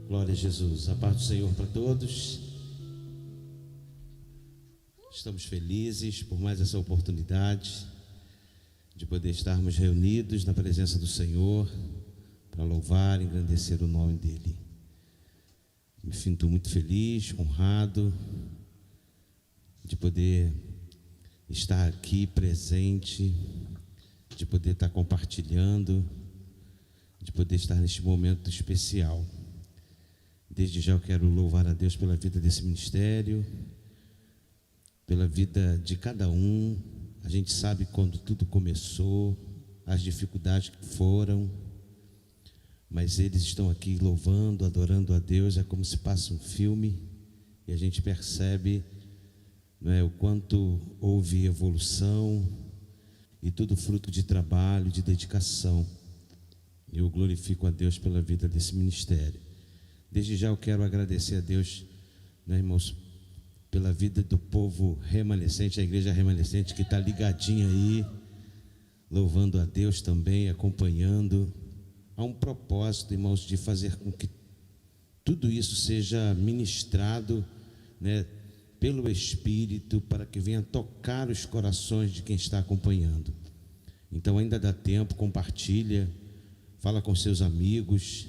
Glória a Jesus. A paz do Senhor para todos. Estamos felizes por mais essa oportunidade de poder estarmos reunidos na presença do Senhor para louvar e engrandecer o nome dEle. Me sinto muito feliz, honrado de poder estar aqui presente, de poder estar compartilhando, de poder estar neste momento especial. Desde já eu quero louvar a Deus pela vida desse ministério, pela vida de cada um. A gente sabe quando tudo começou, as dificuldades que foram, mas eles estão aqui louvando, adorando a Deus. É como se passa um filme e a gente percebe, não é, o quanto houve evolução e tudo fruto de trabalho, de dedicação. Eu glorifico a Deus pela vida desse ministério. Desde já eu quero agradecer a Deus, né, irmãos, pela vida do povo remanescente, a igreja remanescente que está ligadinha aí, louvando a Deus também, acompanhando. Há um propósito, irmãos, de fazer com que tudo isso seja ministrado, né, pelo Espírito, para que venha tocar os corações de quem está acompanhando. Então ainda dá tempo, compartilha, fala com seus amigos,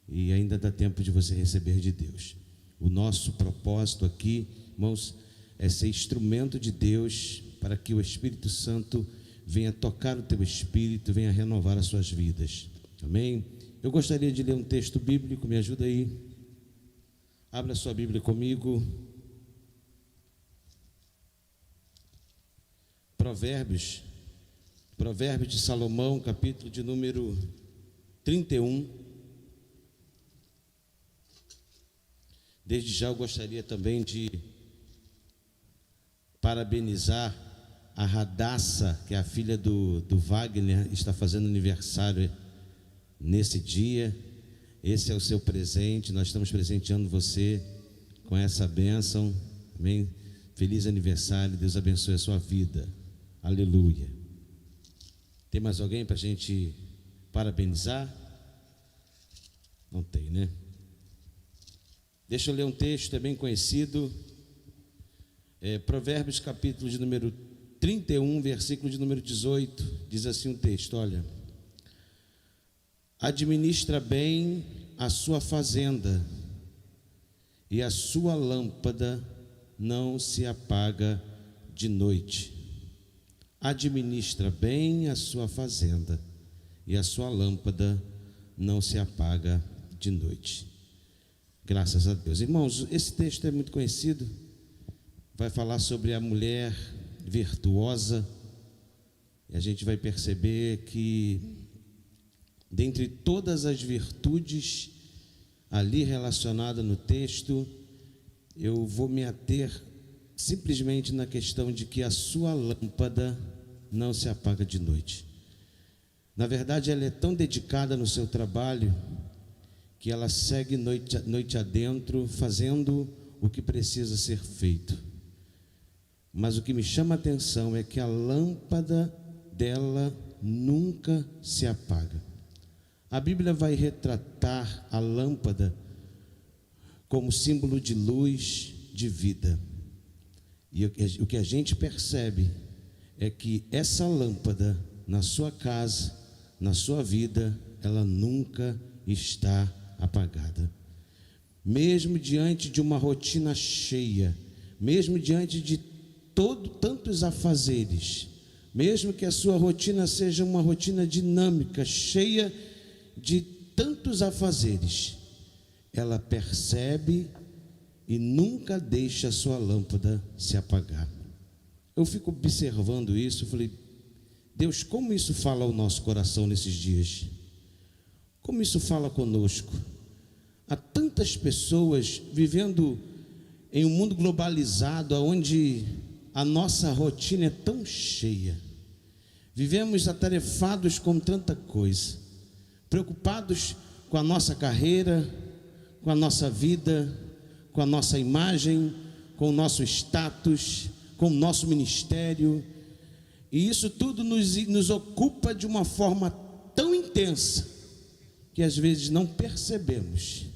e ainda dá tempo de você receber de Deus. O nosso propósito aqui, irmãos, é ser instrumento de Deus para que o Espírito Santo venha tocar o teu espírito, venha renovar as suas vidas. Amém? Eu gostaria de ler um texto bíblico, me ajuda aí. Abra sua Bíblia comigo. Provérbios de Salomão, capítulo de número 31. Desde já eu gostaria também de parabenizar a Radassa, que é a filha do Wagner, está fazendo aniversário nesse dia. Esse é o seu presente, nós estamos presenteando você com essa bênção. Amém? Feliz aniversário, Deus abençoe a sua vida. Aleluia. Tem mais alguém para a gente parabenizar? Não tem, né? Deixa eu ler um texto, é bem conhecido, Provérbios capítulo de número 31, versículo de número 18, diz assim um texto, olha: administra bem a sua fazenda, e a sua lâmpada não se apaga de noite. Administra bem a sua fazenda, e a sua lâmpada não se apaga de noite. Graças a Deus. Irmãos, esse texto é muito conhecido, vai falar sobre a mulher virtuosa, e a gente vai perceber que, dentre todas as virtudes ali relacionadas no texto, eu vou me ater simplesmente na questão de que a sua lâmpada não se apaga de noite. Na verdade, ela é tão dedicada no seu trabalho que ela segue noite adentro, fazendo o que precisa ser feito. Mas o que me chama a atenção é que a lâmpada dela nunca se apaga. A Bíblia vai retratar a lâmpada como símbolo de luz, de vida. E o que a gente percebe é que essa lâmpada na sua casa, na sua vida, ela nunca está apagada. Mesmo diante de uma rotina cheia, mesmo diante de tantos afazeres, mesmo que a sua rotina seja uma rotina dinâmica, cheia de tantos afazeres, ela percebe e nunca deixa a sua lâmpada se apagar. Eu fico observando isso, falei: Deus, como isso fala ao nosso coração nesses dias? Como isso fala conosco? Há tantas pessoas vivendo em um mundo globalizado, onde a nossa rotina é tão cheia. Vivemos atarefados com tanta coisa, preocupados com a nossa carreira, com a nossa vida, com a nossa imagem, com o nosso status, com o nosso ministério. E isso tudo nos ocupa de uma forma tão intensa que às vezes não percebemos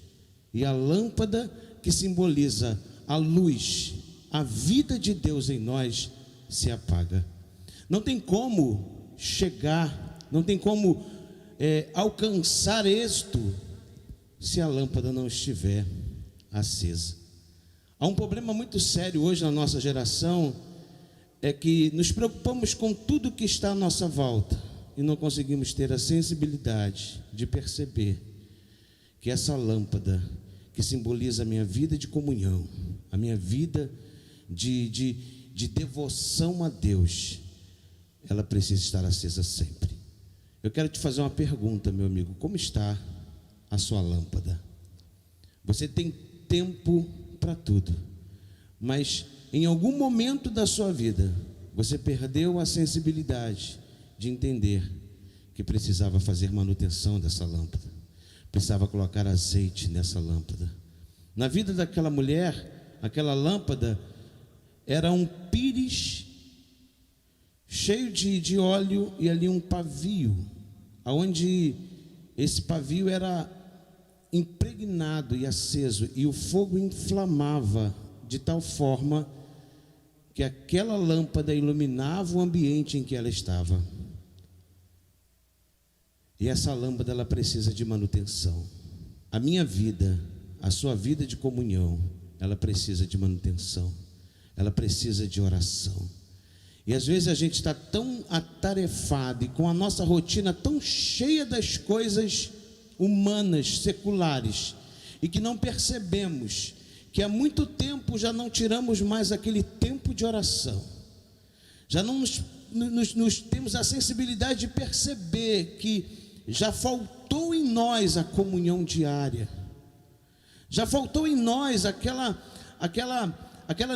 e a lâmpada que simboliza a luz, a vida de Deus em nós, se apaga. Não tem como chegar, não tem como alcançar êxito se a lâmpada não estiver acesa. Há um problema muito sério hoje na nossa geração, é que nos preocupamos com tudo que está à nossa volta e não conseguimos ter a sensibilidade de perceber que essa lâmpada que simboliza a minha vida de comunhão, a minha vida de devoção a Deus, ela precisa estar acesa sempre. Eu quero te fazer uma pergunta, meu amigo: como está a sua lâmpada? Você tem tempo para tudo, mas em algum momento da sua vida você perdeu a sensibilidade de entender que precisava fazer manutenção dessa lâmpada, precisava colocar azeite nessa lâmpada. Na vida daquela mulher, aquela lâmpada era um pires cheio de óleo e ali um pavio, onde esse pavio era impregnado e aceso, e o fogo inflamava de tal forma que aquela lâmpada iluminava o ambiente em que ela estava. E essa lâmpada, ela precisa de manutenção. A minha vida, a sua vida de comunhão, ela precisa de manutenção, ela precisa de oração. E às vezes a gente está tão atarefado e com a nossa rotina tão cheia das coisas humanas, seculares, e que não percebemos que há muito tempo já não tiramos mais aquele tempo de oração, já não nos temos a sensibilidade de perceber que já faltou em nós a comunhão diária, já faltou em nós aquela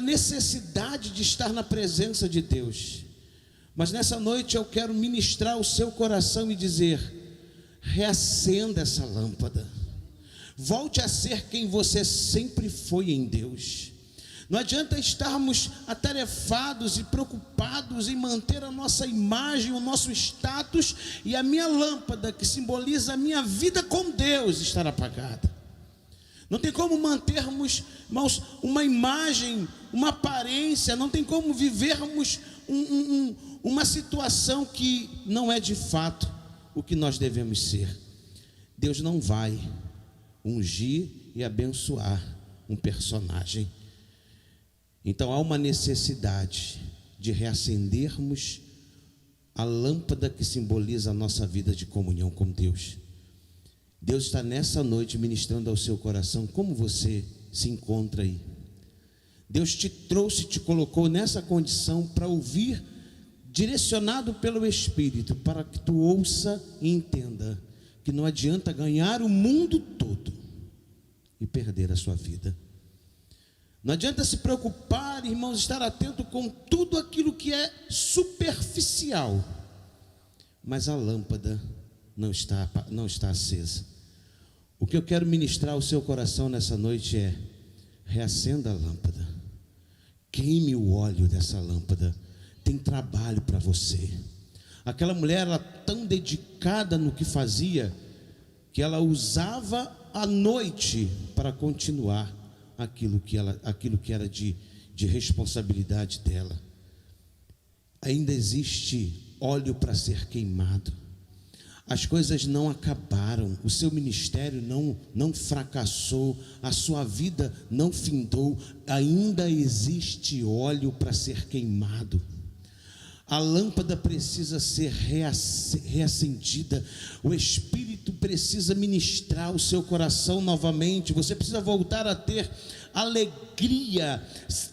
necessidade de estar na presença de Deus. Mas nessa noite eu quero ministrar o seu coração e dizer: reacenda essa lâmpada, volte a ser quem você sempre foi em Deus. Não adianta estarmos atarefados e preocupados em manter a nossa imagem, o nosso status, e a minha lâmpada, que simboliza a minha vida com Deus, estar apagada. Não tem como mantermos, irmãos, uma imagem, uma aparência, não tem como vivermos uma situação que não é de fato o que nós devemos ser. Deus não vai ungir e abençoar um personagem. Então há uma necessidade de reacendermos a lâmpada que simboliza a nossa vida de comunhão com Deus. Deus está nessa noite ministrando ao seu coração. Como você se encontra aí? Deus te trouxe, te colocou nessa condição para ouvir, direcionado pelo Espírito, para que tu ouça e entenda que não adianta ganhar o mundo todo e perder a sua vida. Não adianta se preocupar, irmãos, estar atento com tudo aquilo que é superficial, mas a lâmpada não está acesa. O que eu quero ministrar ao seu coração nessa noite é: reacenda a lâmpada, queime o óleo dessa lâmpada. Tem trabalho para você. Aquela mulher era tão dedicada no que fazia, que ela usava a noite para continuar aquilo que era de responsabilidade dela. Ainda existe óleo para ser queimado. As coisas não acabaram, o seu ministério não fracassou, a sua vida não findou, ainda existe óleo para ser queimado. A lâmpada precisa ser reacendida, o Espírito precisa ministrar o seu coração novamente. Você precisa voltar a ter alegria,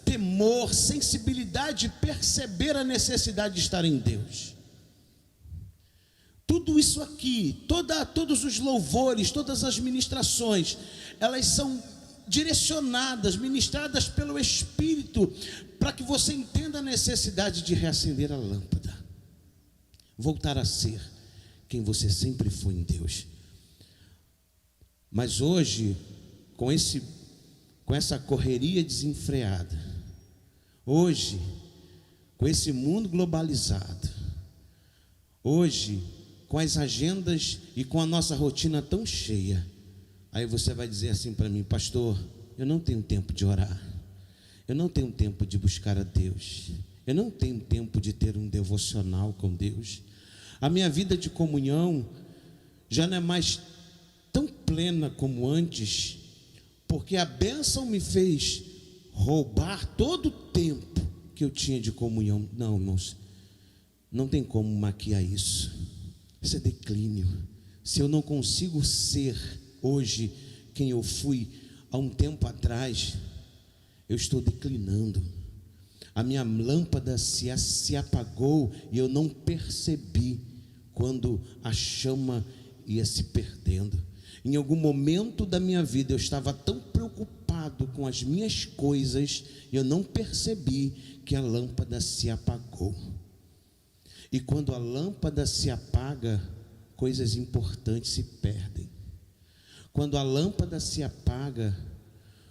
temor, sensibilidade, perceber a necessidade de estar em Deus. Tudo isso aqui, todos os louvores, todas as ministrações, elas são direcionadas, ministradas pelo Espírito, para que você entenda a necessidade de reacender a lâmpada, voltar a ser quem você sempre foi em Deus. Mas hoje, com essa correria desenfreada, hoje, com esse mundo globalizado, hoje, com as agendas e com a nossa rotina tão cheia, Aí você vai dizer assim para mim: pastor, eu não tenho tempo de orar, eu não tenho tempo de buscar a Deus, eu não tenho tempo de ter um devocional com Deus, a minha vida de comunhão já não é mais tão plena como antes, porque a bênção me fez roubar todo o tempo que eu tinha de comunhão. Não, irmãos, não tem como maquiar isso. Isso é declínio. Se eu não consigo ser hoje quem eu fui há um tempo atrás, eu estou declinando. A minha lâmpada se apagou e eu não percebi quando a chama ia se perdendo. Em algum momento da minha vida eu estava tão preocupado com as minhas coisas, e eu não percebi que a lâmpada se apagou. E quando a lâmpada se apaga, coisas importantes se perdem. Quando a lâmpada se apaga,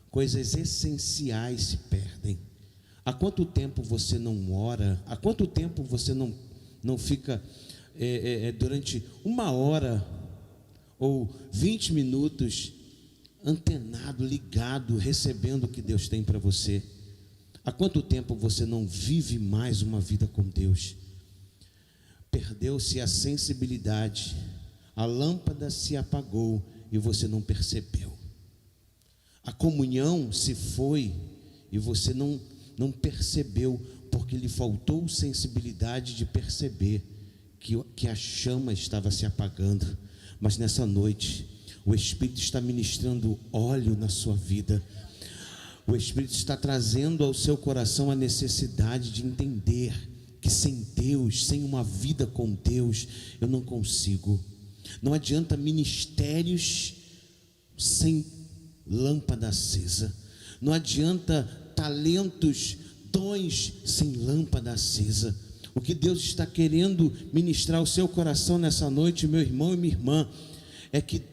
coisas essenciais se perdem. Há quanto tempo você não ora? Há quanto tempo você não fica durante 1 hora ou 20 minutos antenado, ligado, recebendo o que Deus tem para você? Há quanto tempo você não vive mais uma vida com Deus? Perdeu-se a sensibilidade, a lâmpada se apagou e você não percebeu. A comunhão se foi e você não percebeu, porque lhe faltou sensibilidade de perceber que a chama estava se apagando. Mas nessa noite, o Espírito está ministrando óleo na sua vida. O Espírito está trazendo ao seu coração a necessidade de entender que sem Deus, sem uma vida com Deus, eu não consigo. Não adianta ministérios sem lâmpada acesa. Não adianta talentos, dons sem lâmpada acesa. O que Deus está querendo ministrar ao seu coração nessa noite, meu irmão e minha irmã,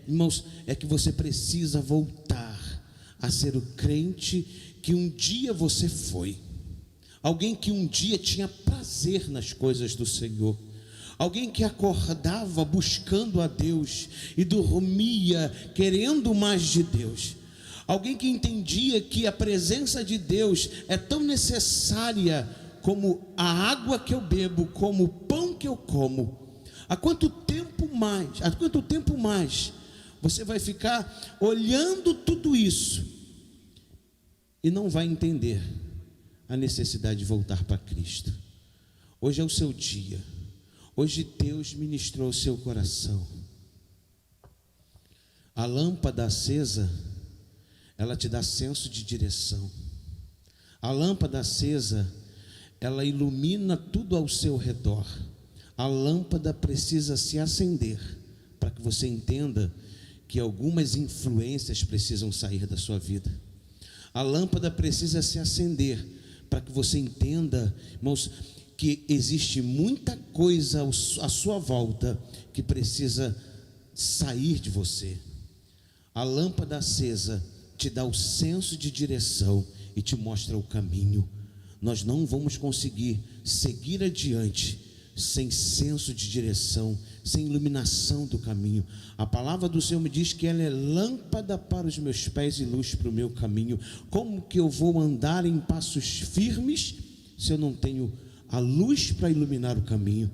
irmãos, é que você precisa voltar a ser o crente que um dia você foi. Alguém que um dia tinha prazer nas coisas do Senhor. Alguém que acordava buscando a Deus e dormia querendo mais de Deus. Alguém que entendia que a presença de Deus é tão necessária como a água que eu bebo, como o pão que eu como. Há quanto tempo mais você vai ficar olhando tudo isso e não vai entender a necessidade de voltar para Cristo? Hoje é o seu dia. Hoje Deus ministrou ao seu coração. A lâmpada acesa, ela te dá senso de direção. A lâmpada acesa, ela ilumina tudo ao seu redor. A lâmpada precisa se acender para que você entenda que algumas influências precisam sair da sua vida. A lâmpada precisa se acender para que você entenda, irmãos, que existe muita coisa à sua volta que precisa sair de você. A lâmpada acesa te dá o senso de direção e te mostra o caminho. Nós não vamos conseguir seguir adiante sem senso de direção, sem iluminação do caminho. A palavra do Senhor me diz que ela é lâmpada para os meus pés e luz para o meu caminho. Como que eu vou andar em passos firmes se eu não tenho a luz para iluminar o caminho?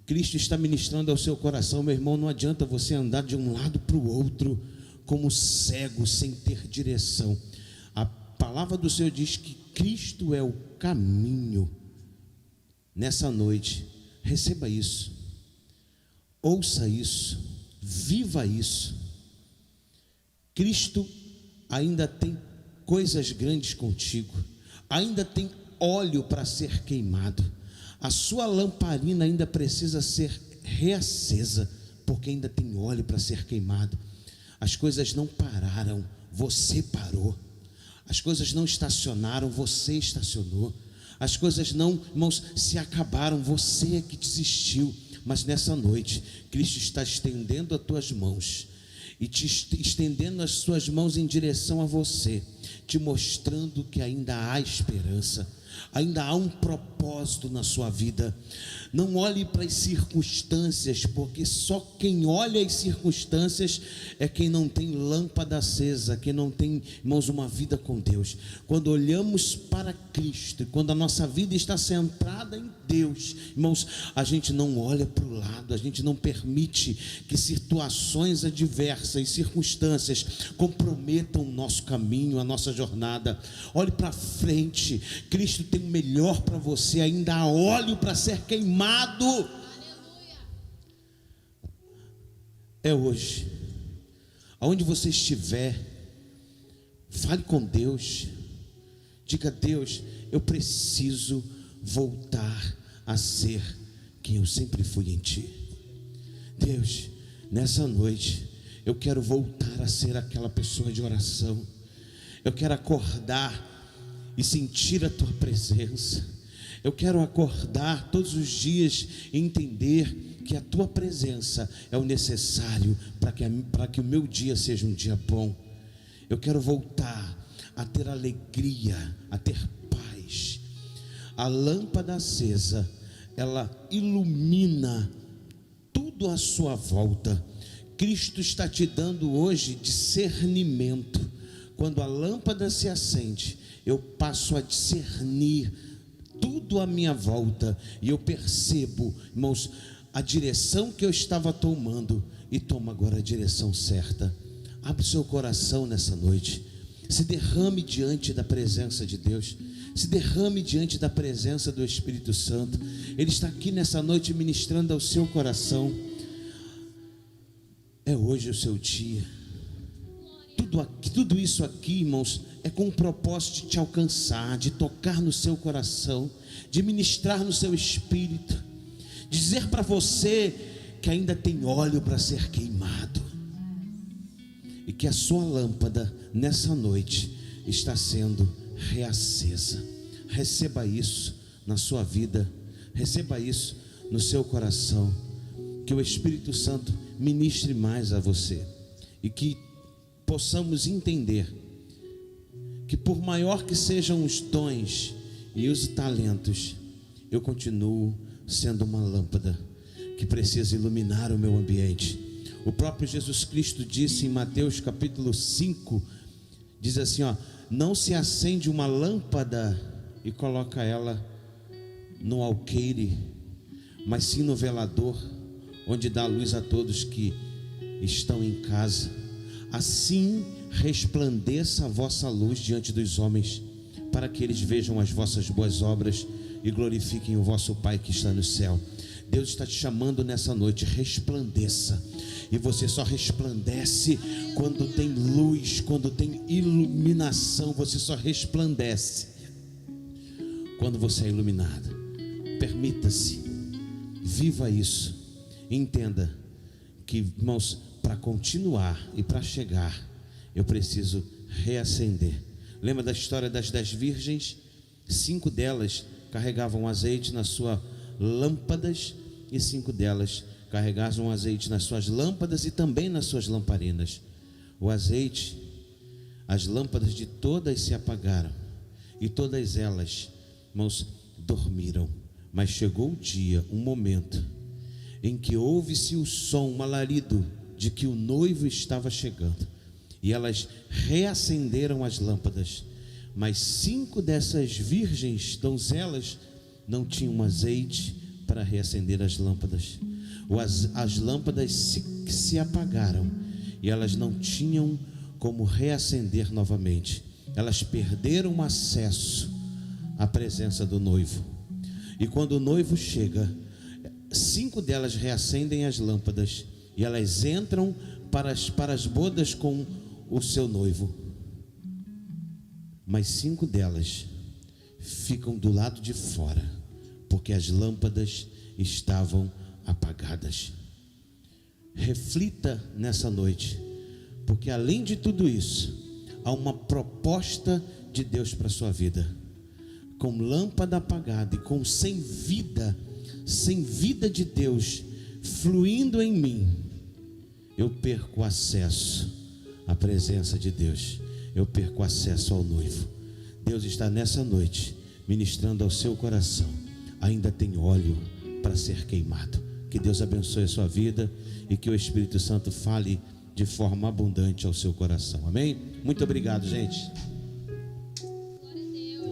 Cristo está ministrando ao seu coração, meu irmão. Não adianta você andar de um lado para o outro como cego, sem ter direção. A palavra do Senhor diz que Cristo é o caminho. Nessa noite, receba isso, ouça isso, viva isso. Cristo ainda tem coisas grandes contigo, ainda tem óleo para ser queimado. A sua lamparina ainda precisa ser reacesa, porque ainda tem óleo para ser queimado. As coisas não pararam, você parou. As coisas não estacionaram, você estacionou. As coisas não, irmãos, se acabaram, você é que desistiu. Mas nessa noite, Cristo está estendendo as tuas mãos e te estendendo as suas mãos em direção a você, te mostrando que ainda há esperança. ainda há um propósito na sua vida. Não olhe para as circunstâncias, porque só quem olha as circunstâncias é quem não tem lâmpada acesa, quem não tem, irmãos, uma vida com Deus. Quando olhamos para Cristo, quando a nossa vida está centrada em Deus, irmãos, a gente não olha para o lado, a gente não permite que situações adversas, circunstâncias comprometam o nosso caminho, a nossa jornada. Olhe para frente, Cristo tem o melhor para você, ainda há óleo para ser queimado. É hoje, aonde você estiver, fale com Deus, diga: Deus, eu preciso voltar a ser quem eu sempre fui em Ti. Deus, nessa noite eu quero voltar a ser aquela pessoa de oração. Eu quero acordar e sentir a Tua presença. Eu quero acordar todos os dias e entender que a Tua presença é o necessário para que o meu dia seja um dia bom. Eu quero voltar a ter alegria, a ter paz. A lâmpada acesa, ela ilumina tudo à sua volta. Cristo está te dando hoje discernimento. Quando a lâmpada se acende, eu passo a discernir tudo à minha volta, e eu percebo, irmãos, a direção que eu estava tomando, e tomo agora a direção certa. Abre o seu coração nessa noite, se derrame diante da presença de Deus, se derrame diante da presença do Espírito Santo. Ele está aqui nessa noite ministrando ao seu coração. É hoje o seu dia. Tudo isso aqui, irmãos, é com o propósito de te alcançar, de tocar no seu coração, de ministrar no seu espírito, dizer para você que ainda tem óleo para ser queimado, e que a sua lâmpada nessa noite está sendo reacesa. Receba isso na sua vida, receba isso no seu coração, que o Espírito Santo ministre mais a você, e que possamos entender que, por maior que sejam os dons e os talentos, eu continuo sendo uma lâmpada que precisa iluminar o meu ambiente. O próprio Jesus Cristo disse em Mateus capítulo 5, diz assim, não se acende uma lâmpada e coloca ela no alqueire, mas sim no velador, onde dá luz a todos que estão em casa. Assim resplandeça a vossa luz diante dos homens, para que eles vejam as vossas boas obras e glorifiquem o vosso Pai que está no céu. Deus está te chamando nessa noite: resplandeça. E você só resplandece quando tem luz, quando tem iluminação. Você só resplandece quando você é iluminado. Permita-se, viva isso. Entenda que, irmãos, para continuar e para chegar, eu preciso reacender. Lembra da história das 10 virgens? 5 delas carregavam azeite nas suas lâmpadas, e 5 delas carregavam azeite nas suas lâmpadas e também nas suas lamparinas. O azeite, as lâmpadas de todas se apagaram, e todas elas, irmãos, dormiram. Mas chegou o dia, um momento, em que ouve-se o som, um alarido, de que o noivo estava chegando, e elas reacenderam as lâmpadas. Mas 5 dessas virgens donzelas não tinham azeite para reacender as lâmpadas. As lâmpadas se apagaram, e elas não tinham como reacender novamente. Elas perderam o acesso à presença do noivo. E quando o noivo chega, 5 delas reacendem as lâmpadas, e elas entram para as bodas com o seu noivo. Mas 5 delas ficam do lado de fora, porque as lâmpadas estavam apagadas. Reflita nessa noite, porque além de tudo isso, há uma proposta de Deus para a sua vida. Com lâmpada apagada e sem vida de Deus fluindo em mim, eu perco acesso à presença de Deus, eu perco acesso ao noivo. Deus está nessa noite ministrando ao seu coração. Ainda tem óleo para ser queimado. Que Deus abençoe a sua vida e que o Espírito Santo fale de forma abundante ao seu coração. Amém? Muito obrigado, gente.